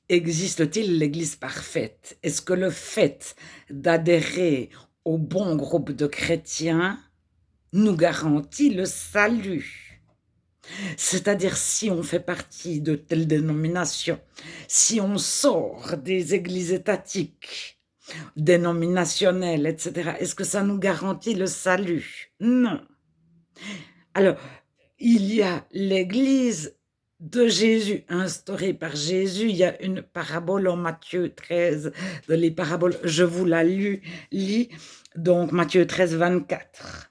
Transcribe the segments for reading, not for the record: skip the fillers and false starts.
existe-t-il l'Église parfaite? Est-ce que le fait d'adhérer au bon groupe de chrétiens nous garantit le salut? C'est-à-dire si on fait partie de telle dénomination, si on sort des églises étatiques, dénominationnelles, etc., est-ce que ça nous garantit le salut? Non. Alors, il y a l'Église de Jésus, instaurée par Jésus. Il y a une parabole en Matthieu 13, de les paraboles, je vous la lis, donc Matthieu 13, 24.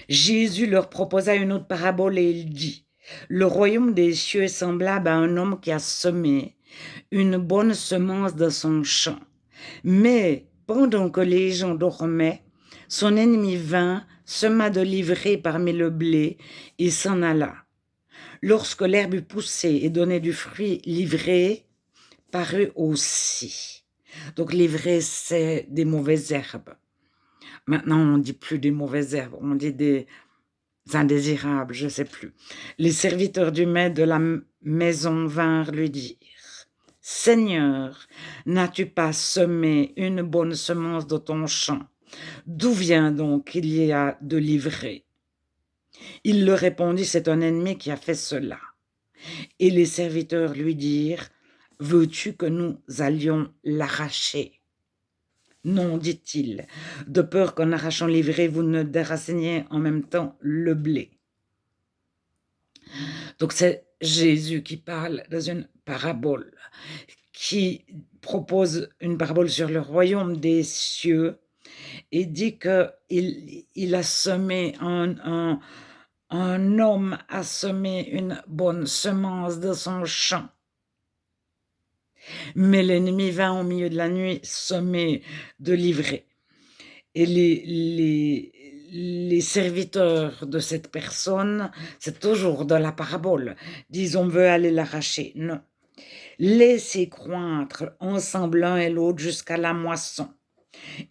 Jésus leur proposa une autre parabole et il dit, le royaume des cieux est semblable à un homme qui a semé une bonne semence dans son champ. Mais pendant que les gens dormaient, son ennemi vint, sema de l'ivraie parmi le blé et s'en alla. Lorsque l'herbe eut poussé et donné du fruit, l'ivraie parut aussi. Donc l'ivraie, c'est des mauvaises herbes. Maintenant, on ne dit plus des mauvaises herbes, on dit des indésirables, je ne sais plus. Les serviteurs du maître de la maison vinrent lui dire, « Seigneur, n'as-tu pas semé une bonne semence dans ton champ? D'où vient donc qu'il y a de l'ivraie? » Il leur répondit, « C'est un ennemi qui a fait cela. » Et les serviteurs lui dirent, « Veux-tu que nous allions l'arracher? » Non, dit-il, de peur qu'en arrachant l'ivraie, vous ne déraciniez en même temps le blé. Donc c'est Jésus qui parle dans une parabole, qui propose une parabole sur le royaume des cieux et dit qu'il a semé un homme a semé une bonne semence de son champ. Mais l'ennemi vint au milieu de la nuit semer de l'ivraie. Et les serviteurs de cette personne, c'est toujours dans la parabole, disent on veut aller l'arracher. Non. Laissez croître ensemble l'un et l'autre jusqu'à la moisson.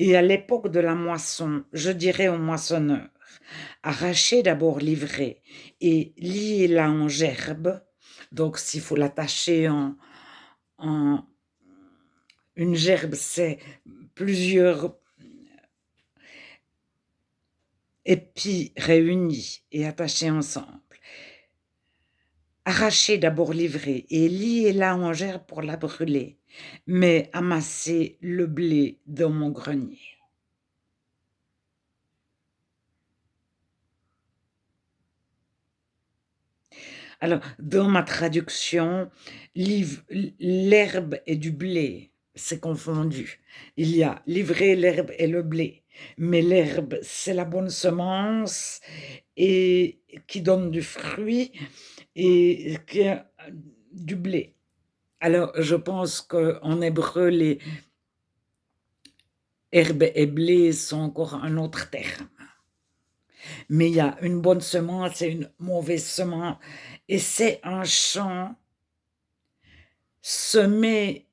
Et à l'époque de la moisson, je dirais au moissonneur, arrachez d'abord l'ivraie et liez-la en gerbe. Donc s'il faut l'attacher en une gerbe, c'est plusieurs épis réunis et attachés ensemble. Arrachez d'abord l'ivraie et liez-la en gerbe pour la brûler, mais amassez le blé dans mon grenier. Alors, dans ma traduction, l'herbe et du blé, c'est confondu. Il y a l'ivraie, l'herbe et le blé. Mais l'herbe, c'est la bonne semence et qui donne du fruit et qui a du blé. Alors, je pense qu'en hébreu, les herbe et blé sont encore un autre terme. Mais il y a une bonne semence et une mauvaise semence. Et c'est un champ semé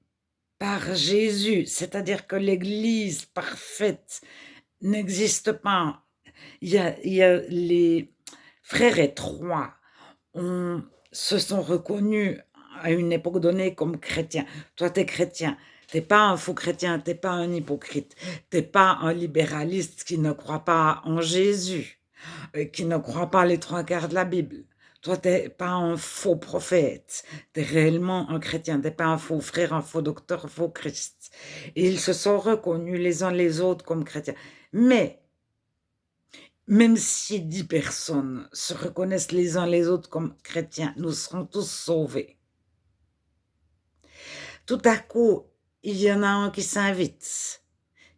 par Jésus, c'est-à-dire que l'Église parfaite n'existe pas. Il y a les frères étroits se sont reconnus à une époque donnée comme chrétiens. Toi, tu es chrétien. Tu n'es pas un faux chrétien, tu n'es pas un hypocrite. Tu n'es pas un libéraliste qui ne croit pas en Jésus, qui ne croit pas les 3/4 de la Bible. Toi, tu n'es pas un faux prophète. Tu es réellement un chrétien. Tu n'es pas un faux frère, un faux docteur, un faux Christ. Et ils se sont reconnus les uns les autres comme chrétiens. Mais même si 10 personnes se reconnaissent les uns les autres comme chrétiens, nous serons tous sauvés. Tout à coup, il y en a un qui s'invite.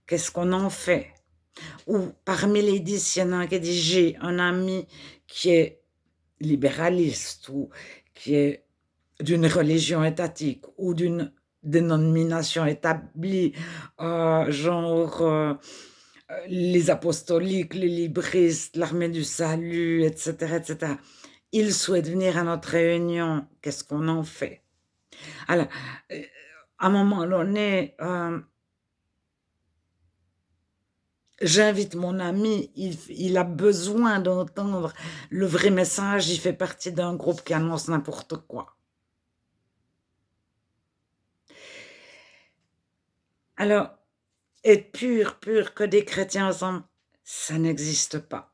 Qu'est-ce qu'on en fait? Ou parmi les 10, il y en a un qui dit, j'ai un ami qui est libéraliste ou qui est d'une religion étatique ou d'une dénomination établie, genre les apostoliques, les libristes, l'armée du salut, etc., etc. Ils souhaitent venir à notre réunion. Qu'est-ce qu'on en fait? Alors, à un moment donné, j'invite mon ami, il a besoin d'entendre le vrai message, il fait partie d'un groupe qui annonce n'importe quoi. Alors, être pur que des chrétiens ensemble, ça n'existe pas.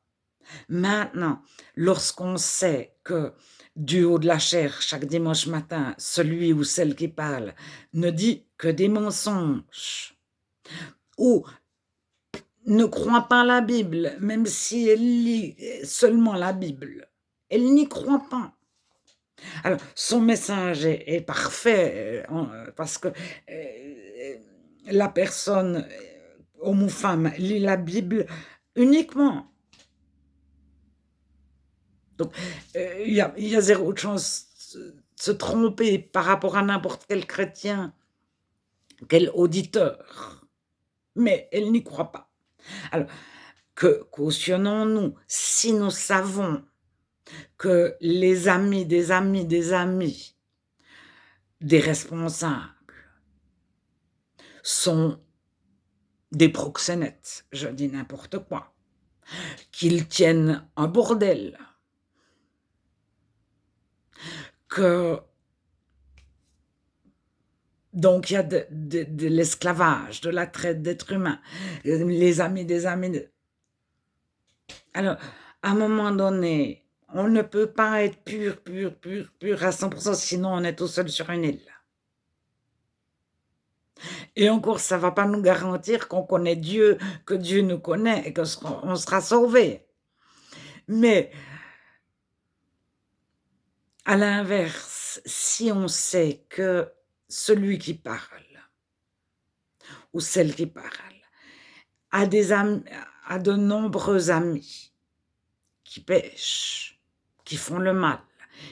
Maintenant, lorsqu'on sait que du haut de la chair, chaque dimanche matin, celui ou celle qui parle ne dit que des mensonges, ou ne croit pas la Bible, même si elle lit seulement la Bible, elle n'y croit pas. Alors, son message est parfait parce que la personne, homme ou femme, lit la Bible uniquement. Donc, il y a zéro chance de se tromper par rapport à n'importe quel chrétien, quel auditeur. Mais elle n'y croit pas. Alors, que cautionnons-nous si nous savons que les amis des amis des amis des responsables sont des proxénètes, je dis n'importe quoi, qu'ils tiennent un bordel, que donc il y a de l'esclavage, de la traite d'êtres humains, les amis des amis. Alors, à un moment donné, on ne peut pas être pur à 100%, sinon on est tout seul sur une île. Et encore, ça ne va pas nous garantir qu'on connaît Dieu, que Dieu nous connaît et qu'on sera sauvé. Mais à l'inverse, si on sait que celui qui parle ou celle qui parle a des amis, a de nombreux amis qui pêchent, qui font le mal,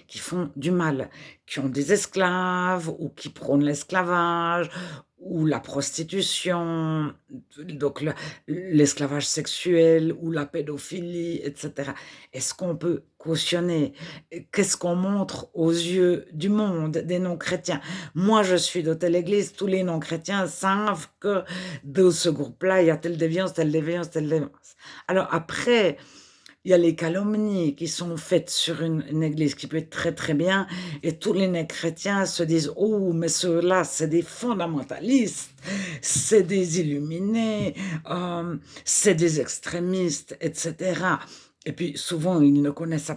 qui font du mal, qui ont des esclaves ou qui prônent l'esclavage ou la prostitution, donc l'esclavage sexuel ou la pédophilie, etc. Est-ce qu'on peut cautionner? Qu'est-ce qu'on montre aux yeux du monde, des non-chrétiens? Moi, je suis de telle église, tous les non-chrétiens savent que de ce groupe-là, il y a telle déviance, telle déviance, telle déviance. Alors après, il y a les calomnies qui sont faites sur une église qui peut être très très bien et tous les chrétiens se disent oh mais ceux-là c'est des fondamentalistes, c'est des illuminés, c'est des extrémistes, etc. Et puis souvent ils ne connaissent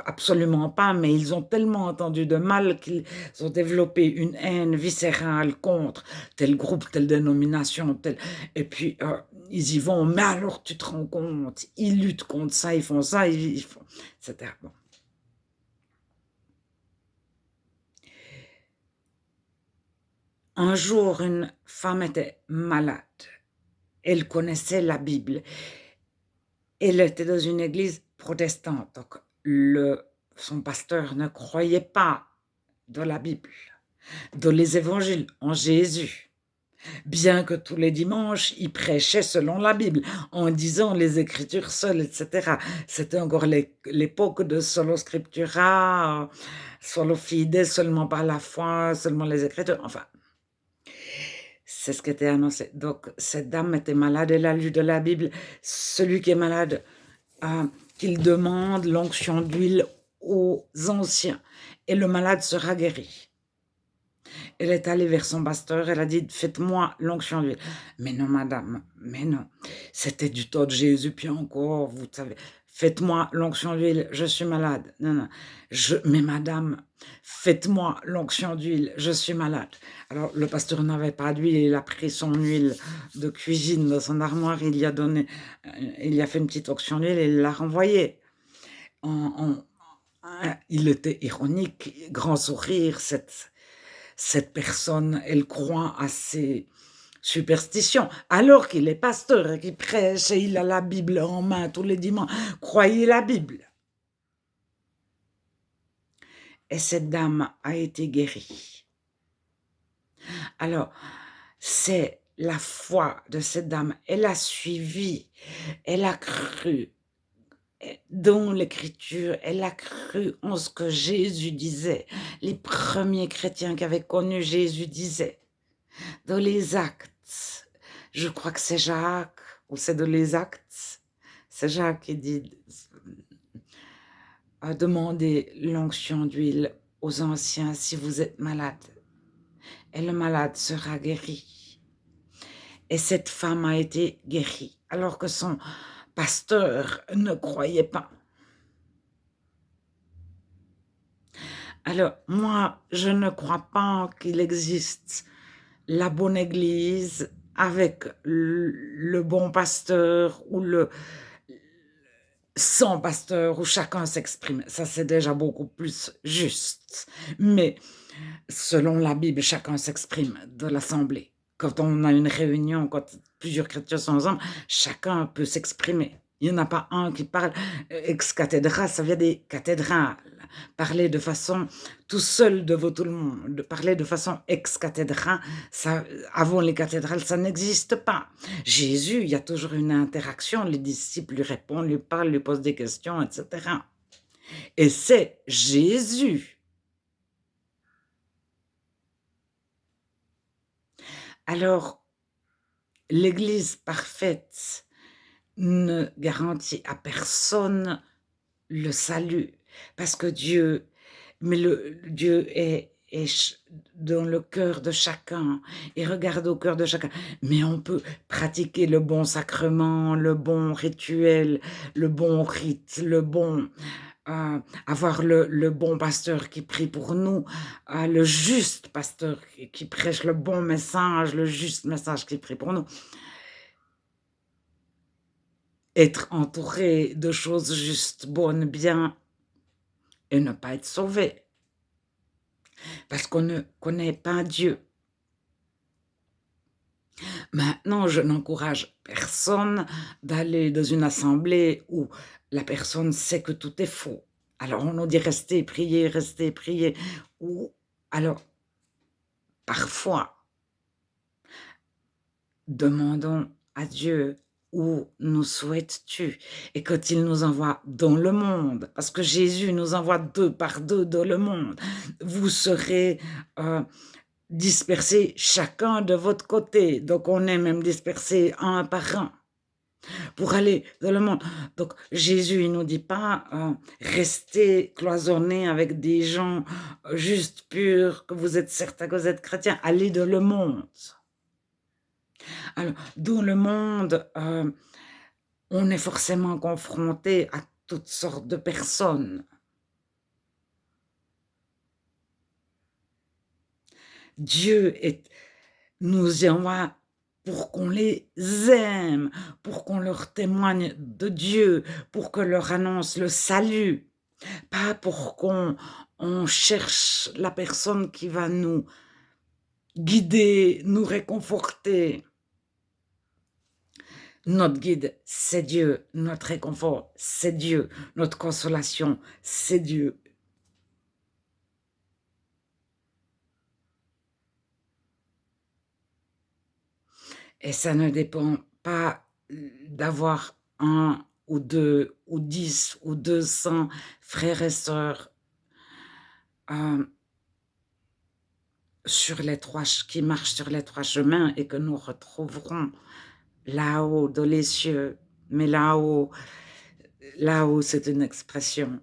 absolument pas, mais ils ont tellement entendu de mal qu'ils ont développé une haine viscérale contre tel groupe, telle dénomination, tel... Et puis, ils y vont, mais alors tu te rends compte, ils luttent contre ça, ils font ça, ils font... etc. Bon. Un jour, une femme était malade. Elle connaissait la Bible. Elle était dans une église protestante. Donc, son pasteur ne croyait pas dans la Bible, dans les évangiles, en Jésus. Bien que tous les dimanches, il prêchait selon la Bible, en disant les Écritures seules, etc. C'était encore l'époque de solo scriptura, solo fide, seulement par la foi, seulement les Écritures, enfin. C'est ce qui était annoncé. Donc, cette dame était malade, elle a lu de la Bible. Celui qui est malade, qu'il demande l'onction d'huile aux anciens, et le malade sera guéri. Elle est allée vers son pasteur, elle a dit, faites-moi l'onction d'huile. Mais non, madame, mais non. C'était du temps de Jésus, puis encore, vous savez, faites-moi l'onction d'huile, je suis malade. Non, non. Mais madame, faites-moi l'onction d'huile, je suis malade. Alors, le pasteur n'avait pas d'huile, il a pris son huile de cuisine dans son armoire, il y a donné, il y a fait une petite onction d'huile et il l'a renvoyée. Il était ironique, grand sourire, cette personne, elle croit à ses superstitions, alors qu'il est pasteur et qu'il prêche et il a la Bible en main tous les dimanches. Croyez la Bible. Et cette dame a été guérie. Alors, c'est la foi de cette dame. Elle a suivi, elle a cru dans l'écriture, elle a cru en ce que Jésus disait. Les premiers chrétiens qui avaient connu Jésus disaient. Dans les actes, je crois que c'est Jacques, ou c'est dans les actes, c'est Jacques qui dit demandez l'onction d'huile aux anciens si vous êtes malade, et le malade sera guéri. et cette femme a été guérie, alors que son pasteur ne croyait pas. Alors, moi, je ne crois pas qu'il existe la bonne église avec le bon pasteur ou le sans pasteur où chacun s'exprime. Ça, c'est déjà beaucoup plus juste. Mais selon la Bible, chacun s'exprime de l'assemblée. Quand on a une réunion, quand plusieurs chrétiens sont ensemble, chacun peut s'exprimer. Il n'y en a pas un qui parle ex cathedra, ça vient des cathédrales. Parler de façon tout seul devant tout le monde, de parler de façon ex cathedra, ça, avant les cathédrales, ça n'existe pas. Jésus, il y a toujours une interaction, les disciples lui répondent, lui parlent, lui posent des questions, etc. Et c'est Jésus. Alors, l'Église parfaite ne garantit à personne le salut, parce que Dieu, mais Dieu est dans le cœur de chacun, il regarde au cœur de chacun. Mais on peut pratiquer le bon sacrement, le bon rituel, le bon rite, avoir le bon pasteur qui prie pour nous, le juste pasteur qui prêche le bon message, le juste message qui prie pour nous. Être entouré de choses justes, bonnes, bien, et ne pas être sauvé, parce qu'on ne connaît pas Dieu. Maintenant, je n'encourage personne d'aller dans une assemblée où la personne sait que tout est faux. Alors on nous dit restez prier, ou alors parfois demandons à Dieu où nous souhaites-tu? Et quand il nous envoie dans le monde, parce que Jésus nous envoie 2 par 2 dans le monde, vous serez dispersés chacun de votre côté. Donc on est même dispersés un par un pour aller dans le monde. Donc Jésus, il nous dit pas restez cloisonnés avec des gens juste purs, que vous êtes certains que vous êtes chrétiens, allez dans le monde. Alors, dans le monde, on est forcément confronté à toutes sortes de personnes. Dieu nous envoie pour qu'on les aime, pour qu'on leur témoigne de Dieu, pour qu'on leur annonce le salut, pas pour qu'on cherche la personne qui va nous guider, nous réconforter. Notre guide, c'est Dieu. Notre réconfort, c'est Dieu. Notre consolation, c'est Dieu. Et ça ne dépend pas d'avoir 1 ou 2 ou 10 ou 200 frères et sœurs qui marchent sur les 3 chemins et que nous retrouverons là-haut dans les cieux. Mais là-haut, c'est une expression.